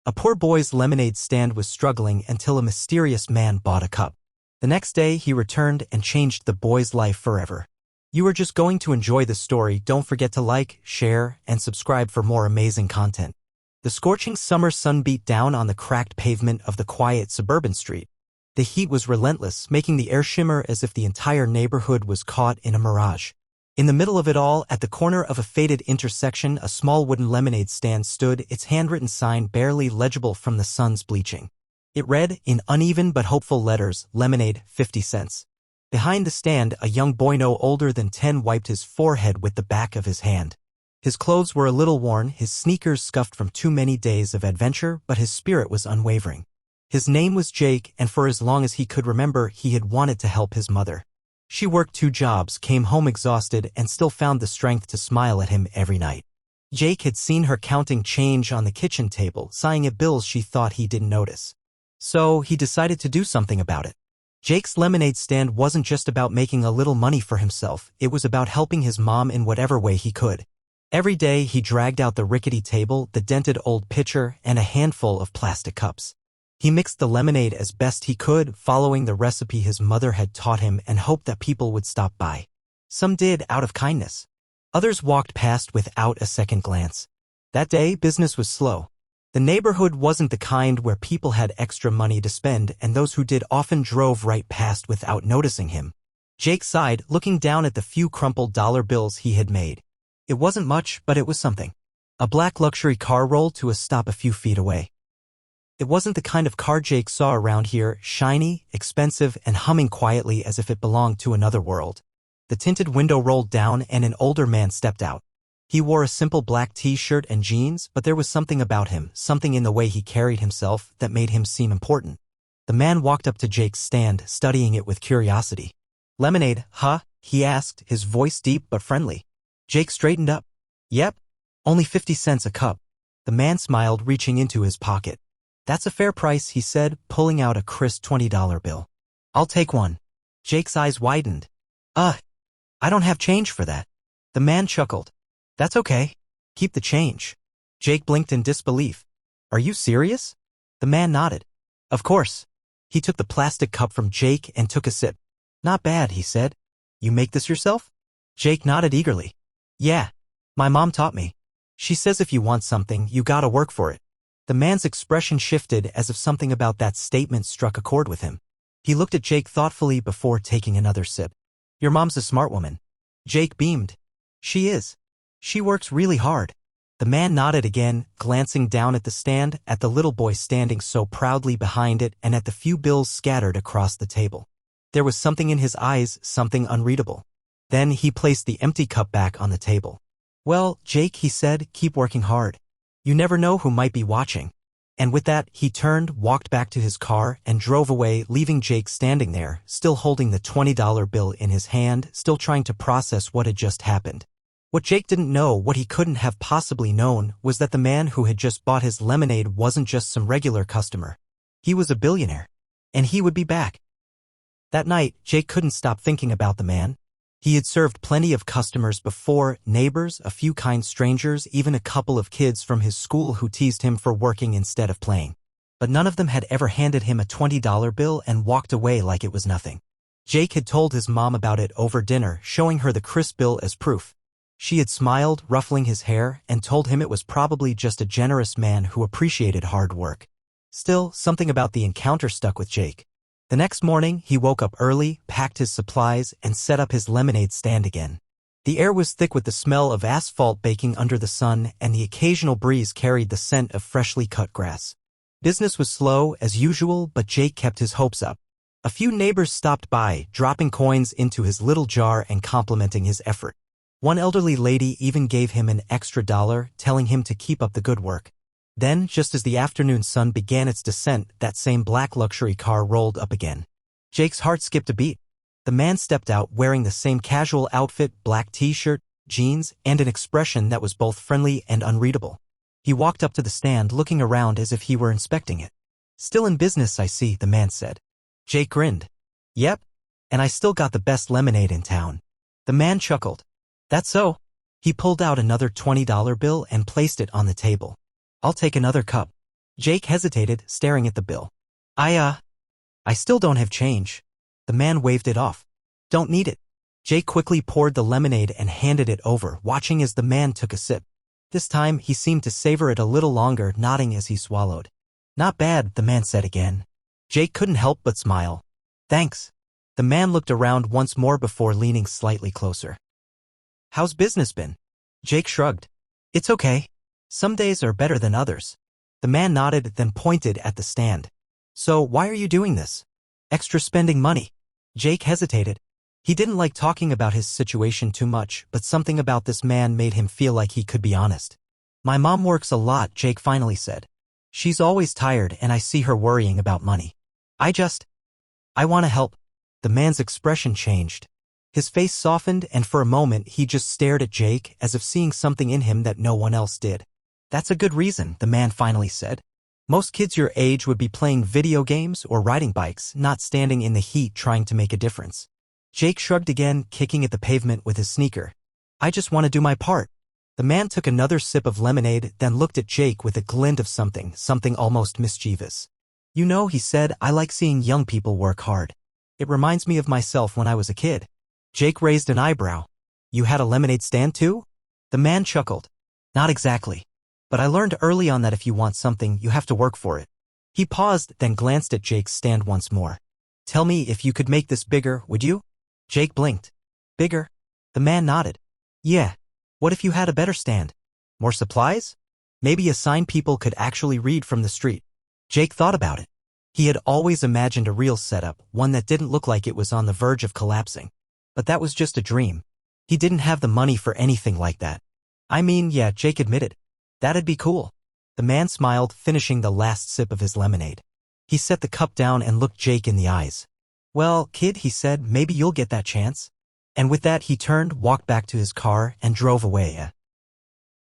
A poor boy's lemonade stand was struggling until a mysterious man bought a cup. The next day, he returned and changed the boy's life forever. You are just going to enjoy the story. Don't forget to like, share, and subscribe for more amazing content. The scorching summer sun beat down on the cracked pavement of the quiet suburban street. The heat was relentless, making the air shimmer as if the entire neighborhood was caught in a mirage. In the middle of it all, at the corner of a faded intersection, a small wooden lemonade stand stood, its handwritten sign barely legible from the sun's bleaching. It read, in uneven but hopeful letters, "Lemonade, 50 cents." Behind the stand, a young boy no older than 10 wiped his forehead with the back of his hand. His clothes were a little worn, his sneakers scuffed from too many days of adventure, but his spirit was unwavering. His name was Jake, and for as long as he could remember, he had wanted to help his mother. She worked 2 jobs, came home exhausted, and still found the strength to smile at him every night. Jake had seen her counting change on the kitchen table, sighing at bills she thought he didn't notice. So he decided to do something about it. Jake's lemonade stand wasn't just about making a little money for himself, it was about helping his mom in whatever way he could. Every day he dragged out the rickety table, the dented old pitcher, and a handful of plastic cups. He mixed the lemonade as best he could, following the recipe his mother had taught him, and hoped that people would stop by. Some did, out of kindness. Others walked past without a second glance. That day, business was slow. The neighborhood wasn't the kind where people had extra money to spend, and those who did often drove right past without noticing him. Jake sighed, looking down at the few crumpled dollar bills he had made. It wasn't much, but it was something. A black luxury car rolled to a stop a few feet away. It wasn't the kind of car Jake saw around here, shiny, expensive, and humming quietly as if it belonged to another world. The tinted window rolled down and an older man stepped out. He wore a simple black t-shirt and jeans, but there was something about him, something in the way he carried himself, that made him seem important. The man walked up to Jake's stand, studying it with curiosity. "Lemonade, huh?" he asked, his voice deep but friendly. Jake straightened up. "Yep. Only 50 cents a cup." The man smiled, reaching into his pocket. "That's a fair price," he said, pulling out a crisp $20 bill. "I'll take one." Jake's eyes widened. I don't have change for that." The man chuckled. "That's okay. Keep the change." Jake blinked in disbelief. "Are you serious?" The man nodded. "Of course." He took the plastic cup from Jake and took a sip. "Not bad," he said. "You make this yourself?" Jake nodded eagerly. "Yeah. My mom taught me. She says if you want something, you gotta work for it." The man's expression shifted as if something about that statement struck a chord with him. He looked at Jake thoughtfully before taking another sip. "Your mom's a smart woman." Jake beamed. "She is. She works really hard." The man nodded again, glancing down at the stand, at the little boy standing so proudly behind it, and at the few bills scattered across the table. There was something in his eyes, something unreadable. Then he placed the empty cup back on the table. "Well, Jake," he said, "keep working hard. You never know who might be watching." And with that, he turned, walked back to his car, and drove away, leaving Jake standing there, still holding the $20 bill in his hand, still trying to process what had just happened. What Jake didn't know, what he couldn't have possibly known, was that the man who had just bought his lemonade wasn't just some regular customer. He was a billionaire. And he would be back. That night, Jake couldn't stop thinking about the man. He had served plenty of customers before, neighbors, a few kind strangers, even a couple of kids from his school who teased him for working instead of playing. But none of them had ever handed him a $20 bill and walked away like it was nothing. Jake had told his mom about it over dinner, showing her the crisp bill as proof. She had smiled, ruffling his hair, and told him it was probably just a generous man who appreciated hard work. Still, something about the encounter stuck with Jake. The next morning, he woke up early, packed his supplies, and set up his lemonade stand again. The air was thick with the smell of asphalt baking under the sun, and the occasional breeze carried the scent of freshly cut grass. Business was slow, as usual, but Jake kept his hopes up. A few neighbors stopped by, dropping coins into his little jar and complimenting his effort. One elderly lady even gave him an extra $1, telling him to keep up the good work. Then, just as the afternoon sun began its descent, that same black luxury car rolled up again. Jake's heart skipped a beat. The man stepped out wearing the same casual outfit, black t-shirt, jeans, and an expression that was both friendly and unreadable. He walked up to the stand, looking around as if he were inspecting it. "Still in business, I see," the man said. Jake grinned. "Yep. And I still got the best lemonade in town." The man chuckled. "That's so." He pulled out another $20 bill and placed it on the table. "I'll take another cup." Jake hesitated, staring at the bill. I still don't have change. The man waved it off. Don't need it. Jake quickly poured the lemonade and handed it over, watching as the man took a sip. This time, he seemed to savor it a little longer, nodding as he swallowed. Not bad, the man said again. Jake couldn't help but smile. Thanks. The man looked around once more before leaning slightly closer. How's business been? Jake shrugged. It's okay. Some days are better than others. The man nodded, then pointed at the stand. So why are you doing this? Extra spending money. Jake hesitated. He didn't like talking about his situation too much, but something about this man made him feel like he could be honest. My mom works a lot, Jake finally said. She's always tired and I see her worrying about money. I want to help. The man's expression changed. His face softened and for a moment he just stared at Jake as if seeing something in him that no one else did. That's a good reason, the man finally said. Most kids your age would be playing video games or riding bikes, not standing in the heat trying to make a difference. Jake shrugged again, kicking at the pavement with his sneaker. I just want to do my part. The man took another sip of lemonade, then looked at Jake with a glint of something almost mischievous. You know, he said, I like seeing young people work hard. It reminds me of myself when I was a kid. Jake raised an eyebrow. You had a lemonade stand too? The man chuckled. Not exactly. But I learned early on that if you want something, you have to work for it. He paused, then glanced at Jake's stand once more. Tell me if you could make this bigger, would you? Jake blinked. Bigger? The man nodded. Yeah. What if you had a better stand? More supplies? Maybe a sign people could actually read from the street. Jake thought about it. He had always imagined a real setup, one that didn't look like it was on the verge of collapsing. But that was just a dream. He didn't have the money for anything like that. I mean, yeah, Jake admitted. That'd be cool. The man smiled, finishing the last sip of his lemonade. He set the cup down and looked Jake in the eyes. Well, kid, he said, maybe you'll get that chance. And with that he turned, walked back to his car, and drove away.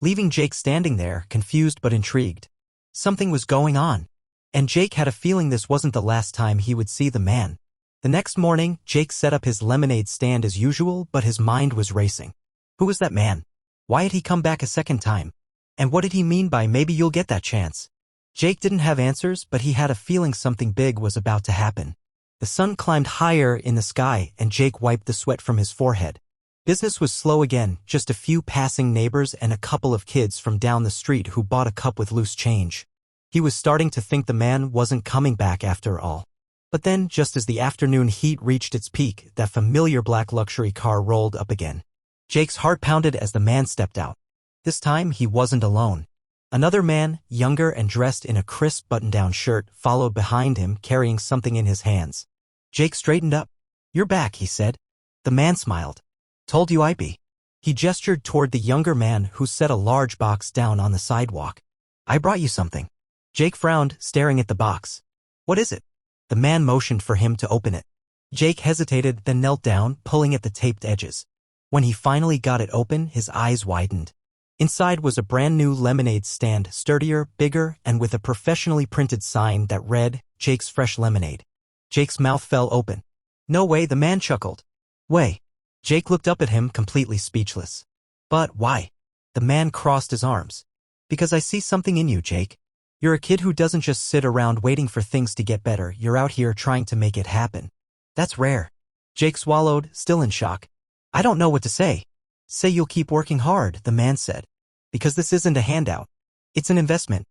Leaving Jake standing there, confused but intrigued. Something was going on. And Jake had a feeling this wasn't the last time he would see the man. The next morning, Jake set up his lemonade stand as usual, but his mind was racing. Who was that man? Why had he come back a second time? And what did he mean by maybe you'll get that chance? Jake didn't have answers, but he had a feeling something big was about to happen. The sun climbed higher in the sky, and Jake wiped the sweat from his forehead. Business was slow again, just a few passing neighbors and a couple of kids from down the street who bought a cup with loose change. He was starting to think the man wasn't coming back after all. But then, just as the afternoon heat reached its peak, that familiar black luxury car rolled up again. Jake's heart pounded as the man stepped out. This time, he wasn't alone. Another man, younger and dressed in a crisp button-down shirt, followed behind him, carrying something in his hands. Jake straightened up. You're back, he said. The man smiled. Told you I'd be. He gestured toward the younger man who set a large box down on the sidewalk. I brought you something. Jake frowned, staring at the box. What is it? The man motioned for him to open it. Jake hesitated, then knelt down, pulling at the taped edges. When he finally got it open, his eyes widened. Inside was a brand new lemonade stand, sturdier, bigger, and with a professionally printed sign that read, Jake's Fresh Lemonade. Jake's mouth fell open. No way, the man chuckled. Way. Jake looked up at him, completely speechless. But why? The man crossed his arms. Because I see something in you, Jake. You're a kid who doesn't just sit around waiting for things to get better, you're out here trying to make it happen. That's rare. Jake swallowed, still in shock. I don't know what to say. Say you'll keep working hard, the man said. Because this isn't a handout. It's an investment.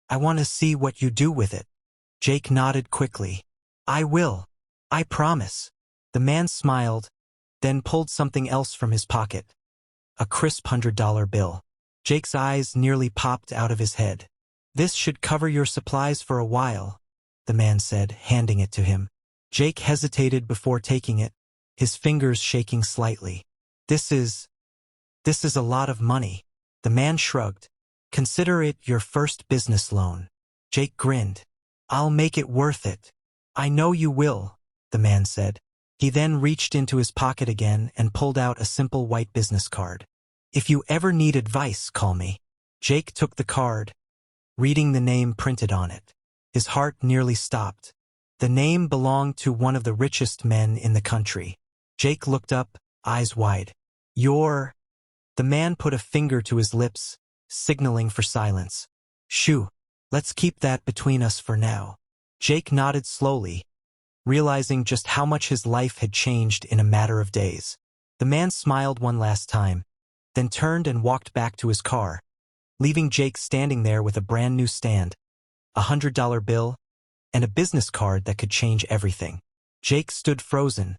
I want to see what you do with it. Jake nodded quickly. I will. I promise. The man smiled, then pulled something else from his pocket. A crisp $100 bill. Jake's eyes nearly popped out of his head. This should cover your supplies for a while, the man said, handing it to him. Jake hesitated before taking it, his fingers shaking slightly. This is a lot of money. The man shrugged. Consider it your first business loan. Jake grinned. I'll make it worth it. I know you will, the man said. He then reached into his pocket again and pulled out a simple white business card. If you ever need advice, call me. Jake took the card, reading the name printed on it. His heart nearly stopped. The name belonged to one of the richest men in the country. Jake looked up, eyes wide. You're... The man put a finger to his lips, signaling for silence. Shoo. Let's keep that between us for now. Jake nodded slowly, realizing just how much his life had changed in a matter of days. The man smiled one last time, then turned and walked back to his car, leaving Jake standing there with a brand new stand, $100 bill, and a business card that could change everything. Jake stood frozen,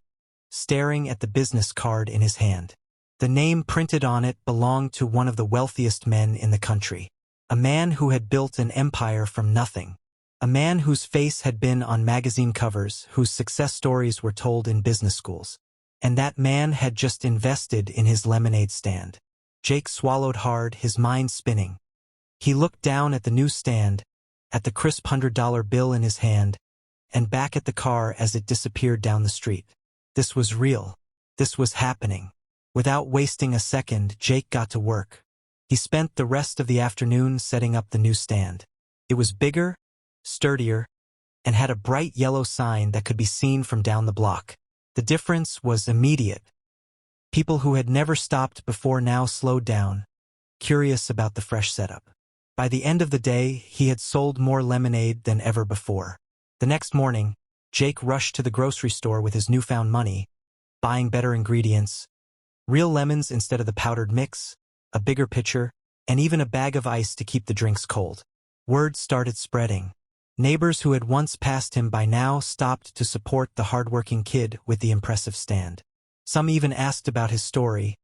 staring at the business card in his hand. The name printed on it belonged to one of the wealthiest men in the country. A man who had built an empire from nothing. A man whose face had been on magazine covers, whose success stories were told in business schools. And that man had just invested in his lemonade stand. Jake swallowed hard, his mind spinning. He looked down at the new stand, at the crisp $100 bill in his hand, and back at the car as it disappeared down the street. This was real. This was happening. Without wasting a second, Jake got to work. He spent the rest of the afternoon setting up the new stand. It was bigger, sturdier, and had a bright yellow sign that could be seen from down the block. The difference was immediate. People who had never stopped before now slowed down, curious about the fresh setup. By the end of the day, he had sold more lemonade than ever before. The next morning, Jake rushed to the grocery store with his newfound money, buying better ingredients, real lemons instead of the powdered mix, a bigger pitcher, and even a bag of ice to keep the drinks cold. Word started spreading. Neighbors who had once passed him by now stopped to support the hardworking kid with the impressive stand. Some even asked about his story,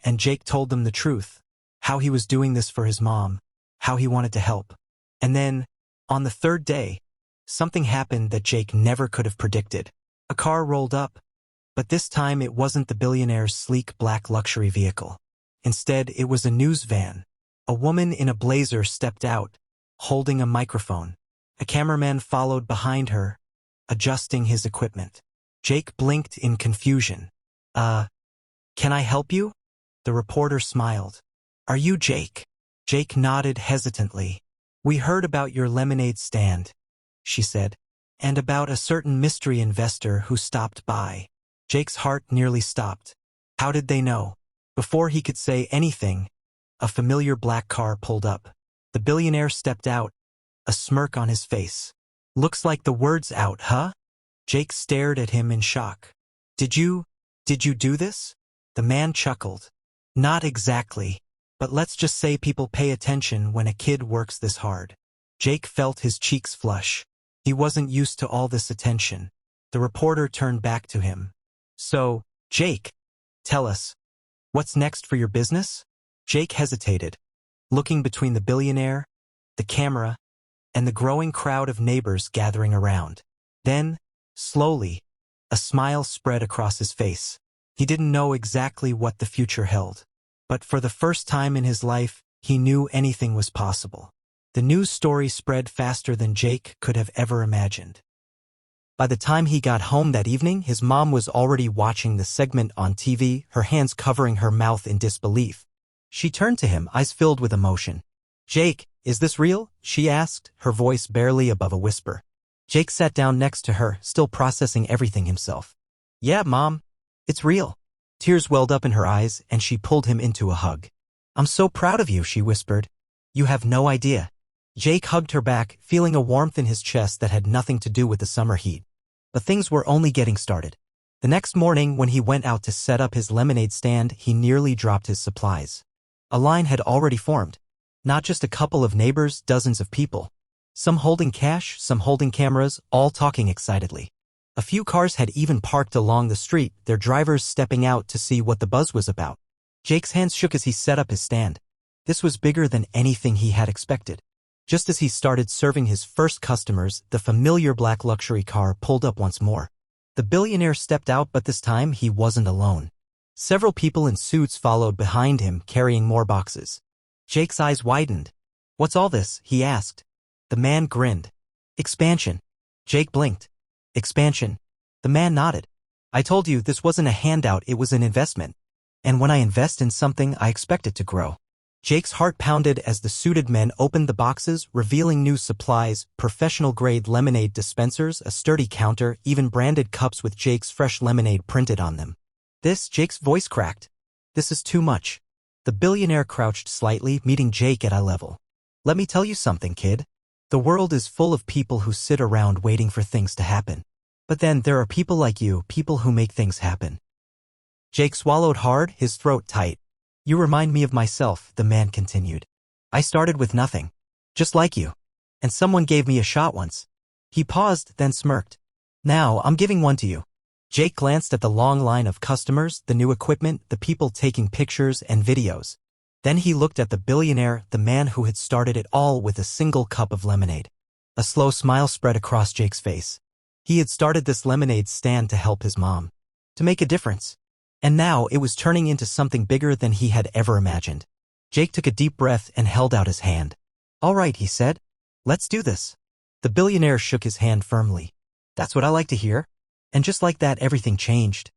and Jake told them the truth, how he was doing this for his mom, how he wanted to help. And then, on the third day, something happened that Jake never could have predicted. A car rolled up, but this time it wasn't the billionaire's sleek black luxury vehicle. Instead, it was a news van. A woman in a blazer stepped out, holding a microphone. A cameraman followed behind her, adjusting his equipment. Jake blinked in confusion. Can I help you?" The reporter smiled. "Are you Jake?" Jake nodded hesitantly. "We heard about your lemonade stand," she said, "and about a certain mystery investor who stopped by." Jake's heart nearly stopped. How did they know? Before he could say anything, a familiar black car pulled up. The billionaire stepped out, a smirk on his face. "Looks like the word's out, huh?" Jake stared at him in shock. Did you do this?" The man chuckled. "Not exactly, but let's just say people pay attention when a kid works this hard." Jake felt his cheeks flush. He wasn't used to all this attention. The reporter turned back to him. "So, Jake, tell us, what's next for your business?" Jake hesitated, looking between the billionaire, the camera, and the growing crowd of neighbors gathering around. Then, slowly, a smile spread across his face. He didn't know exactly what the future held, but for the first time in his life, he knew anything was possible. The news story spread faster than Jake could have ever imagined. By the time he got home that evening, his mom was already watching the segment on TV, her hands covering her mouth in disbelief. She turned to him, eyes filled with emotion. "Jake, is this real?" she asked, her voice barely above a whisper. Jake sat down next to her, still processing everything himself. "Yeah, Mom, it's real." Tears welled up in her eyes, and she pulled him into a hug. "I'm so proud of you," she whispered. "You have no idea." Jake hugged her back, feeling a warmth in his chest that had nothing to do with the summer heat. But things were only getting started. The next morning, when he went out to set up his lemonade stand, he nearly dropped his supplies. A line had already formed. Not just a couple of neighbors, dozens of people. Some holding cash, some holding cameras, all talking excitedly. A few cars had even parked along the street, their drivers stepping out to see what the buzz was about. Jake's hands shook as he set up his stand. This was bigger than anything he had expected. Just as he started serving his first customers, the familiar black luxury car pulled up once more. The billionaire stepped out, but this time he wasn't alone. Several people in suits followed behind him, carrying more boxes. Jake's eyes widened. "What's all this?" he asked. The man grinned. "Expansion." Jake blinked. "Expansion." The man nodded. "I told you this wasn't a handout, it was an investment. And when I invest in something, I expect it to grow." Jake's heart pounded as the suited men opened the boxes, revealing new supplies, professional-grade lemonade dispensers, a sturdy counter, even branded cups with Jake's fresh lemonade printed on them. Jake's voice cracked. "This is too much." The billionaire crouched slightly, meeting Jake at eye level. "Let me tell you something, kid. The world is full of people who sit around waiting for things to happen. But then there are people like you, people who make things happen. Jake swallowed hard, his throat tight. You remind me of myself, the man continued. I started with nothing. Just like you. And someone gave me a shot once. He paused, then smirked. Now, I'm giving one to you. Jake glanced at the long line of customers, the new equipment, the people taking pictures and videos. Then he looked at the billionaire, the man who had started it all with a single cup of lemonade. A slow smile spread across Jake's face. He had started this lemonade stand to help his mom. To make a difference. And now it was turning into something bigger than he had ever imagined. Jake took a deep breath and held out his hand. All right, he said. Let's do this. The billionaire shook his hand firmly. That's what I like to hear. And just like that, everything changed.